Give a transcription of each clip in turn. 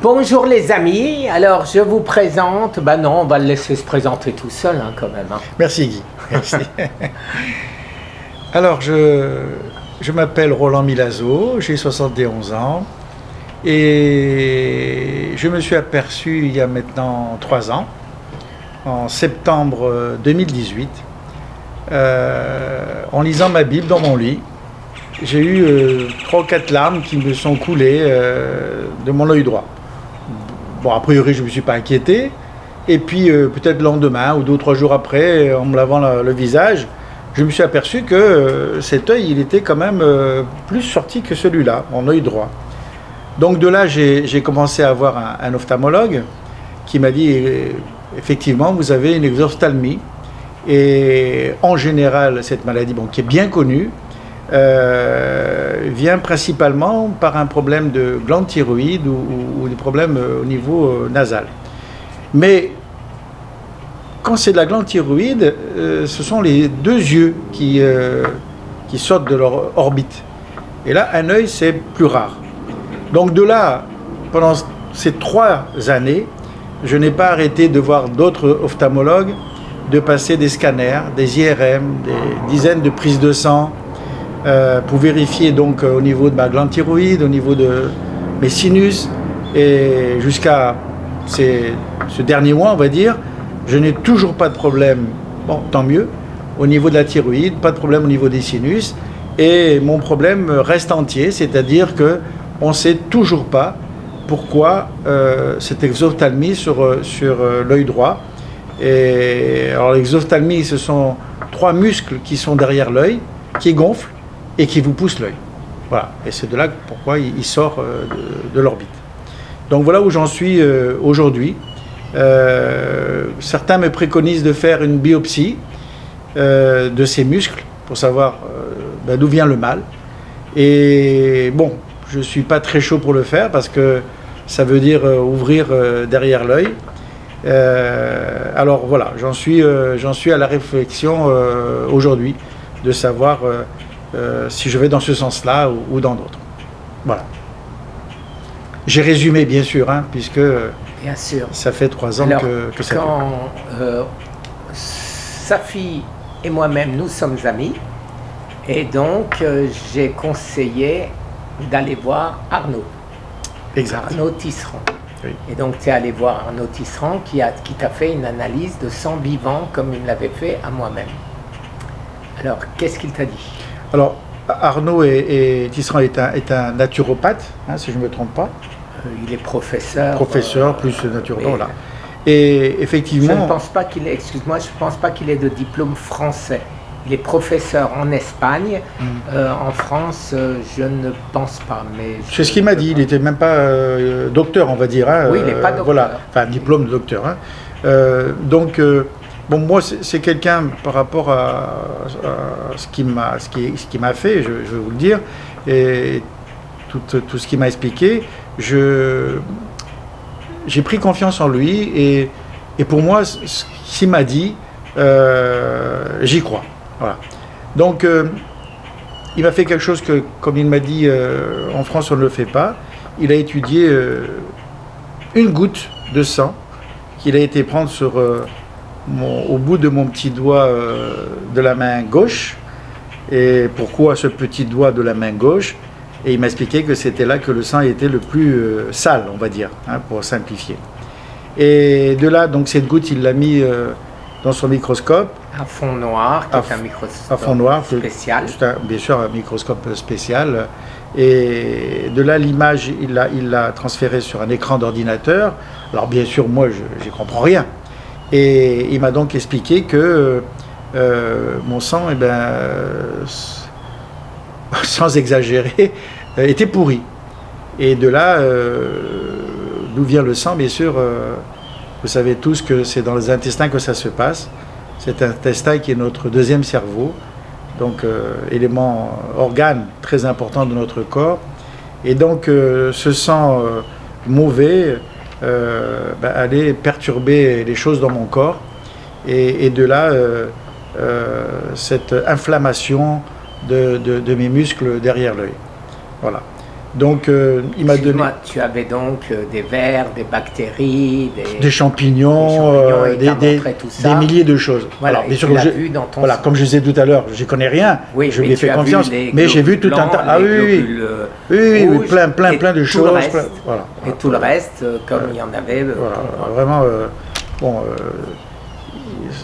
Bonjour les amis, alors je vous présente, non, on va le laisser se présenter tout seul quand même. Merci Guy, merci. Alors je m'appelle Roland Milazzo, j'ai 71 ans et je me suis aperçu il y a maintenant 3 ans, en septembre 2018, en lisant ma Bible dans mon lit, j'ai eu 3 ou 4 larmes qui me sont coulées de mon œil droit. Bon, a priori, je ne me suis pas inquiété. Et puis, peut-être le lendemain ou 2 ou 3 jours après, en me lavant le visage, je me suis aperçu que cet œil, il était quand même plus sorti que celui-là, mon œil droit. Donc de là, j'ai commencé à voir un ophtalmologue qui m'a dit, effectivement, vous avez une exophthalmie. Et en général, cette maladie, qui est bien connue, vient principalement par un problème de glande thyroïde ou des problèmes au niveau nasal. Mais quand c'est de la glande thyroïde, ce sont les 2 yeux qui sortent de leur orbite. Et là, un œil, c'est plus rare. Donc de là, pendant ces 3 années, je n'ai pas arrêté de voir d'autres ophtalmologues, de passer des scanners, des IRM, des dizaines de prises de sang, pour vérifier donc au niveau de ma glande thyroïde, au niveau de mes sinus, et jusqu'à ce dernier mois, on va dire, je n'ai toujours pas de problème, bon, tant mieux, au niveau de la thyroïde, pas de problème au niveau des sinus, et mon problème reste entier, c'est-à-dire qu'on ne sait toujours pas pourquoi cette exophthalmie sur l'œil droit. Et alors l'exophthalmie, ce sont 3 muscles qui sont derrière l'œil, qui gonflent, et qui vous pousse l'œil. Voilà. Et c'est de là pourquoi il sort de l'orbite. Donc voilà où j'en suis aujourd'hui. Certains me préconisent de faire une biopsie de ces muscles pour savoir d'où vient le mal. Et bon, je ne suis pas très chaud pour le faire parce que ça veut dire ouvrir derrière l'œil. Alors voilà, j'en suis à la réflexion aujourd'hui de savoir si je vais dans ce sens-là ou dans d'autres. Voilà. J'ai résumé, bien sûr, puisque bien sûr. Ça fait 3 ans que ça dure. Sa fille et moi-même, nous sommes amis, et donc j'ai conseillé d'aller voir Arnaud. Exact. Arnaud Tisserand. Oui. Et donc tu es allé voir Arnaud Tisserand qui t'a fait une analyse de sang vivant comme il me l'avait fait à moi-même. Alors, qu'est-ce qu'il t'a dit? Alors, Arnaud Tisserand est un naturopathe, si je ne me trompe pas. Il est professeur. Professeur plus naturopathe, voilà. Et effectivement... Je ne pense pas qu'il est, excuse-moi, je ne pense pas qu'il ait de diplôme français. Il est professeur en Espagne. En France, je ne pense pas. C'est ce qu'il m'a dit, il n'était même pas docteur, on va dire. Oui, il n'est pas docteur. Voilà, enfin, diplôme de docteur. Donc... bon, moi, c'est quelqu'un, par rapport à ce qui m'a fait, je vais vous le dire, et tout ce qu'il m'a expliqué, j'ai pris confiance en lui, et pour moi, ce qu'il m'a dit, j'y crois. Voilà. Donc, il m'a fait quelque chose que, comme il m'a dit, en France, on ne le fait pas. Il a étudié une goutte de sang qu'il a été prendre au bout de mon petit doigt de la main gauche. Et pourquoi ce petit doigt de la main gauche? Et il m'a expliqué que c'était là que le sang était le plus sale, on va dire, pour simplifier. Et de là, donc cette goutte, il l'a mis dans son microscope. À fond noir, qui est un microscope à fond noir, spécial. Bien sûr, un microscope spécial. Et de là, l'image, il l'a transférée sur un écran d'ordinateur. Alors bien sûr, moi, je n'y comprends rien. Et il m'a donc expliqué que mon sang, sans exagérer, était pourri. Et de là, d'où vient le sang, bien sûr, vous savez tous que c'est dans les intestins que ça se passe. Cet intestin qui est notre 2e cerveau, donc organe très important de notre corps. Et donc ce sang mauvais allait perturber les choses dans mon corps. Et de là, cette inflammation de mes muscles derrière l'œil. Voilà. Donc, il m'a donné... Tu avais donc des vers, des bactéries, des champignons, des milliers de choses. Voilà, alors, bien sûr, voilà, comme je disais tout à l'heure, j'y connais rien, oui, je lui ai fait confiance, mais j'ai vu tout un tas... Ah oui, plein de choses. Voilà. Et tout le reste, comme il y en avait... Voilà, vraiment, bon...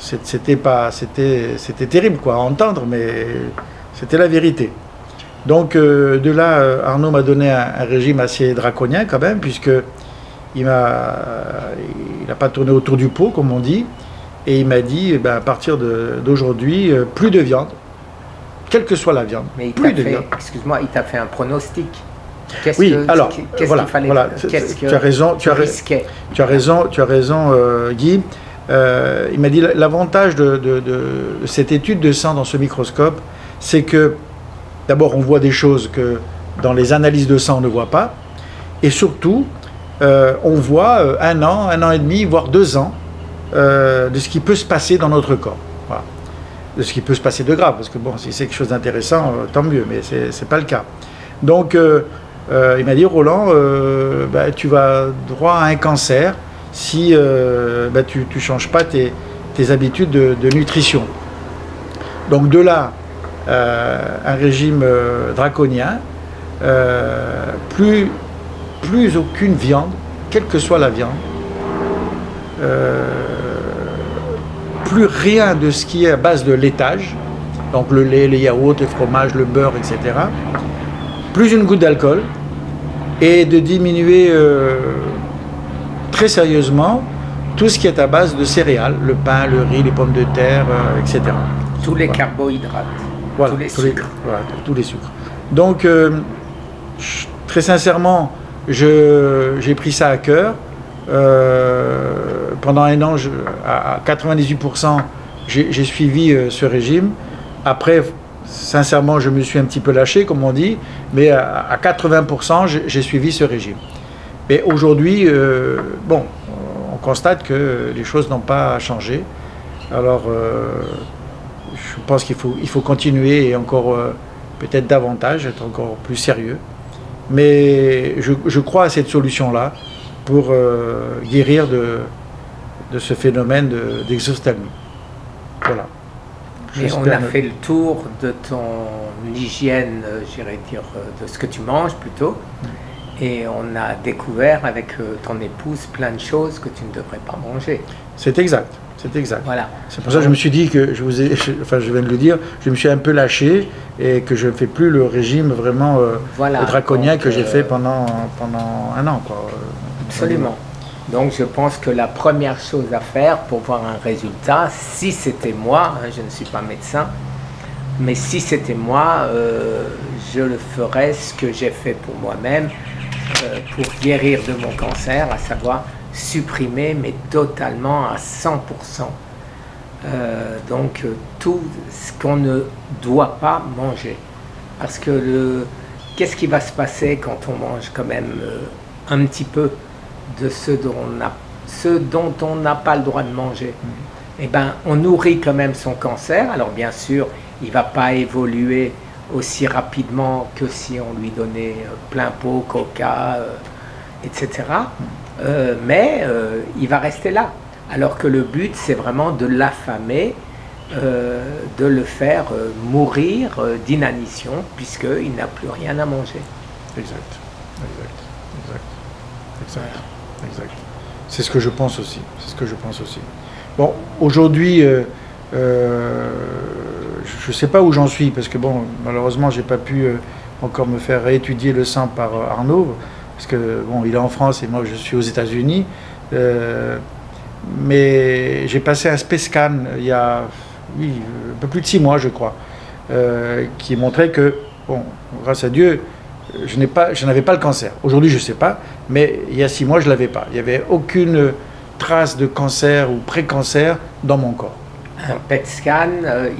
c'était terrible quoi à entendre, mais c'était la vérité. Donc de là, Arnaud m'a donné un régime assez draconien quand même, puisque il n'a pas tourné autour du pot comme on dit, et il m'a dit eh ben, à partir d'aujourd'hui plus de viande, quelle que soit la viande. Mais plus de viande. Excuse-moi, il t'a fait un pronostic. Oui, alors voilà, tu as raison, tu as raison, Guy. Il m'a dit l'avantage de cette étude de sang dans ce microscope, c'est que d'abord on voit des choses que dans les analyses de sang on ne voit pas, et surtout on voit un an et demi, voire 2 ans de ce qui peut se passer dans notre corps. Voilà. De ce qui peut se passer de grave, parce que bon, si c'est quelque chose d'intéressant, tant mieux, mais c'est pas le cas. Donc il m'a dit Roland, tu vas droit à un cancer si tu ne changes pas tes habitudes de nutrition. Donc de là, un régime draconien, plus aucune viande, quelle que soit la viande, plus rien de ce qui est à base de laitage, donc le lait, les yaourts, le fromage, le beurre, etc. Plus une goutte d'alcool, et de diminuer très sérieusement tout ce qui est à base de céréales, le pain, le riz, les pommes de terre, etc. Tous les carbohydrates, voilà, tous les sucres. Tous les sucres. Donc, très sincèrement, j'ai pris ça à cœur. Pendant un an, à 98%, j'ai suivi ce régime. Après, sincèrement, je me suis un petit peu lâché, comme on dit, mais à 80%, j'ai suivi ce régime. Mais aujourd'hui, bon, on constate que les choses n'ont pas changé. Alors, je pense qu'il faut continuer et encore peut-être davantage, être encore plus sérieux. Mais je crois à cette solution-là pour guérir de ce phénomène d'exophtalmie. Voilà. Et on a fait le tour de ton hygiène, j'irais dire, de ce que tu manges plutôt. Et on a découvert avec ton épouse plein de choses que tu ne devrais pas manger. C'est exact, c'est exact. Voilà. C'est pour ça que je me suis dit que je viens de le dire, je me suis un peu lâché et que je ne fais plus le régime vraiment draconien que j'ai fait pendant un an, quoi. Absolument. Donc je pense que la première chose à faire pour voir un résultat, si c'était moi, hein, je ne suis pas médecin, mais si c'était moi, je le ferais ce que j'ai fait pour moi-même, pour guérir de mon cancer, à savoir supprimer, mais totalement à 100%. Donc tout ce qu'on ne doit pas manger. Parce que qu'est-ce qui va se passer quand on mange quand même un petit peu de ce dont on n'a pas le droit de manger? Eh ben, on nourrit quand même son cancer. Alors bien sûr, il ne va pas évoluer aussi rapidement que si on lui donnait plein pot, coca, etc. Mais il va rester là. Alors que le but, c'est vraiment de l'affamer, de le faire mourir d'inanition, puisqu'il n'a plus rien à manger. Exact. C'est ce que je pense aussi. Bon, aujourd'hui, je ne sais pas où j'en suis, parce que bon, malheureusement, j'ai pas pu encore me faire réétudier le sang par Arnaud, parce que bon, il est en France et moi je suis aux États-Unis. Mais j'ai passé un SPECSCAN il y a un peu plus de 6 mois, je crois, qui montrait que, bon, grâce à Dieu, je n'avais pas le cancer. Aujourd'hui, je ne sais pas, mais il y a 6 mois, je ne l'avais pas. Il n'y avait aucune trace de cancer ou pré-cancer dans mon corps. Un PET scan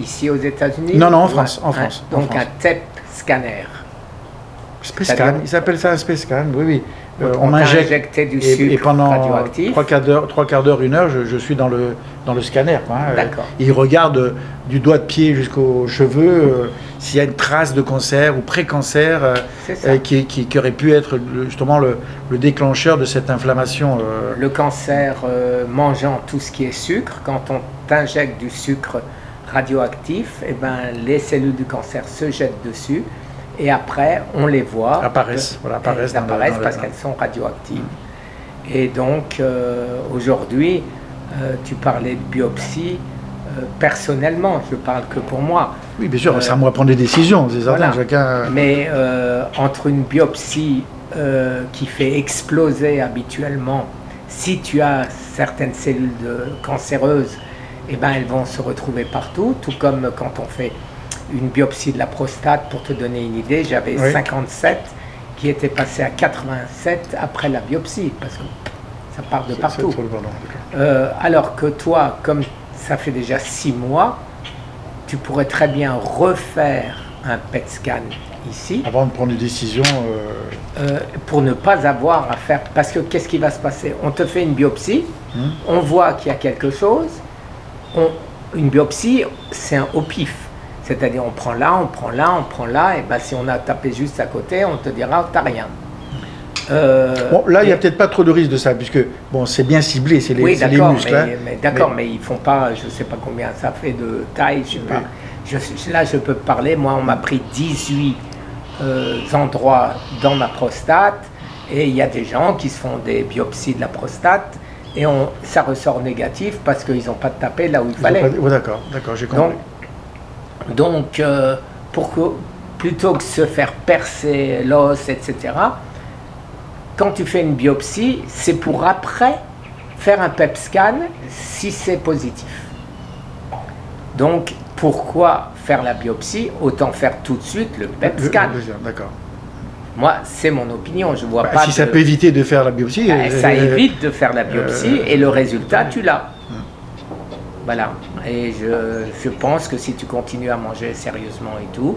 ici aux États-Unis? Non, en France. Donc un TEP scanner. Space Scan, ils appellent ça un Space Scan, oui, oui. On m'injectait du sucre et pendant radioactif. trois quarts d'heure, une heure, je suis dans le scanner. D'accord. Il regarde du doigt de pied jusqu'aux cheveux s'il y a une trace de cancer ou pré-cancer qui aurait pu être justement le déclencheur de cette inflammation. Le cancer mangeant tout ce qui est sucre, quand on t'injecte du sucre radioactif, eh ben, les cellules du cancer se jettent dessus. Et après, on les voit. Apparaissent parce qu'elles sont radioactives. Et donc, aujourd'hui, tu parlais de biopsie. Personnellement, je parle que pour moi. Oui, bien sûr, c'est à moi de prendre des décisions, c'est certain, voilà. Chacun... Mais entre une biopsie qui fait exploser habituellement, si tu as certaines cellules cancéreuses, eh ben, elles vont se retrouver partout, tout comme quand on fait une biopsie de la prostate. Pour te donner une idée, j'avais 57 qui étaient passés à 87 après la biopsie, parce que ça part de partout. Alors que toi, comme ça fait déjà 6 mois, tu pourrais très bien refaire un PET scan ici. Avant de prendre une décision. Pour ne pas avoir à faire... Parce que qu'est-ce qui va se passer? On te fait une biopsie, on voit qu'il y a quelque chose. Une biopsie, c'est un au pif. C'est-à-dire, on prend là, on prend là, on prend là, et ben si on a tapé juste à côté, on te dira, t'as rien. Bon, là, il n'y a peut-être pas trop de risque de ça, puisque bon, c'est bien ciblé, c'est les muscles. D'accord, mais ils ne font pas, je ne sais pas combien ça fait de taille, je sais pas. Là, je peux parler, moi, on m'a pris 18 endroits dans ma prostate, et il y a des gens qui se font des biopsies de la prostate, et ça ressort négatif parce qu'ils n'ont pas tapé là où il fallait. D'accord, j'ai compris. Donc, plutôt que se faire percer l'os, etc., quand tu fais une biopsie, c'est pour après faire un PET scan si c'est positif. Donc, pourquoi faire la biopsie? Autant faire tout de suite le PET scan. D'accord. Moi, c'est mon opinion, je vois pas. Si ça peut éviter de faire la biopsie. Ça évite de faire la biopsie et le résultat, tu l'as. Voilà. Et je pense que si tu continues à manger sérieusement et tout,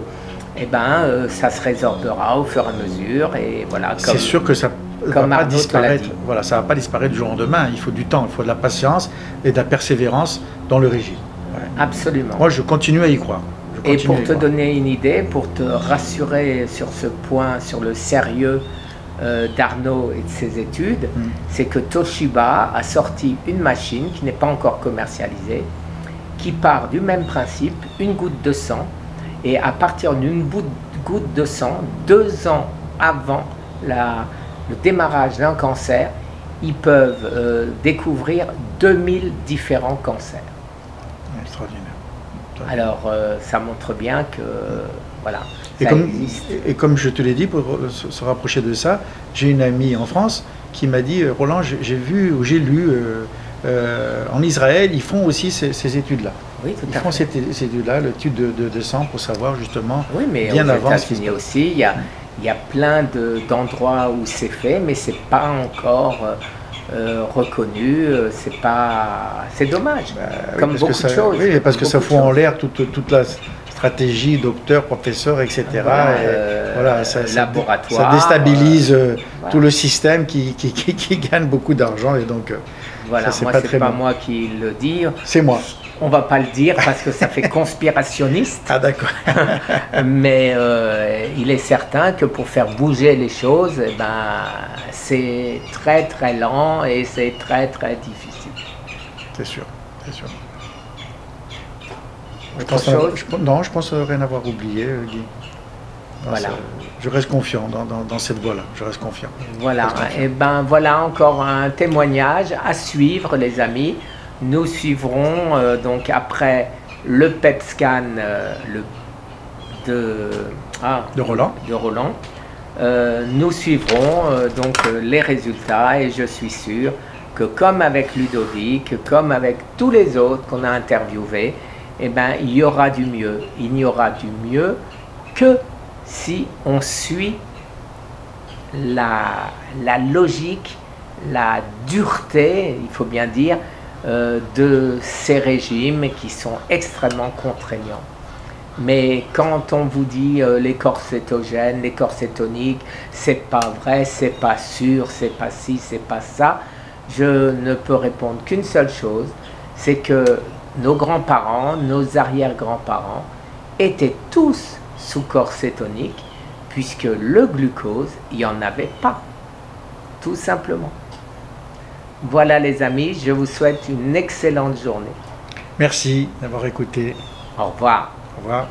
eh ben, ça se résorbera au fur et à mesure. Et voilà. C'est sûr que ça ne va pas disparaître. Voilà, ça va pas disparaître du jour au lendemain. Il faut du temps, il faut de la patience et de la persévérance dans le régime. Ouais. Absolument. Moi, je continue à y croire. Et pour te donner une idée, pour te rassurer sur ce point, sur le sérieux d'Arnaud et de ses études, c'est que Toshiba a sorti une machine qui n'est pas encore commercialisée, qui part du même principe, une goutte de sang, et à partir d'une goutte de sang, 2 ans avant le démarrage d'un cancer, ils peuvent découvrir 2000 différents cancers. Extraordinaire. Alors, ça montre bien que, voilà, et comme je te l'ai dit, pour se rapprocher de ça, j'ai une amie en France qui m'a dit, Roland, j'ai vu ou j'ai lu, en Israël, ils font aussi ces études-là. Oui, tout à fait. Ils font ces études-là, l'étude de sang, pour savoir justement mais bien avant. Aux États-Unis aussi, il y a plein d'endroits où c'est fait, mais c'est pas encore reconnu, c'est dommage, comme beaucoup de choses. Oui, parce que ça fout en l'air toute la stratégie, docteur, professeur, etc. Voilà, laboratoire. Ça déstabilise tout le système qui gagne beaucoup d'argent, et donc voilà, ça, moi c'est pas moi qui le dis. C'est moi. On va pas le dire parce que ça fait conspirationniste. Ah d'accord. Mais il est certain que pour faire bouger les choses, eh ben, c'est très très lent et c'est très très difficile. C'est sûr, c'est sûr. Je pense rien avoir oublié, Guy. Voilà. Je reste confiant dans cette voie-là. Je reste confiant. Voilà. Et ben voilà encore un témoignage à suivre, les amis. Nous suivrons donc après le PET scan de Roland. Nous suivrons donc les résultats, et je suis sûr que comme avec Ludovic, comme avec tous les autres qu'on a interviewés, eh ben, il y aura du mieux. Il n'y aura du mieux que si on suit la logique, la dureté, il faut bien dire, de ces régimes qui sont extrêmement contraignants. Mais quand on vous dit les corps cétogènes, les corps cétoniques, c'est pas vrai, c'est pas sûr, c'est pas ci, c'est pas ça, je ne peux répondre qu'une seule chose, c'est que nos grands-parents, nos arrière-grands-parents étaient tous sous corps cétonique, puisque le glucose, il n'y en avait pas, tout simplement. Voilà les amis, je vous souhaite une excellente journée. Merci d'avoir écouté. Au revoir. Au revoir.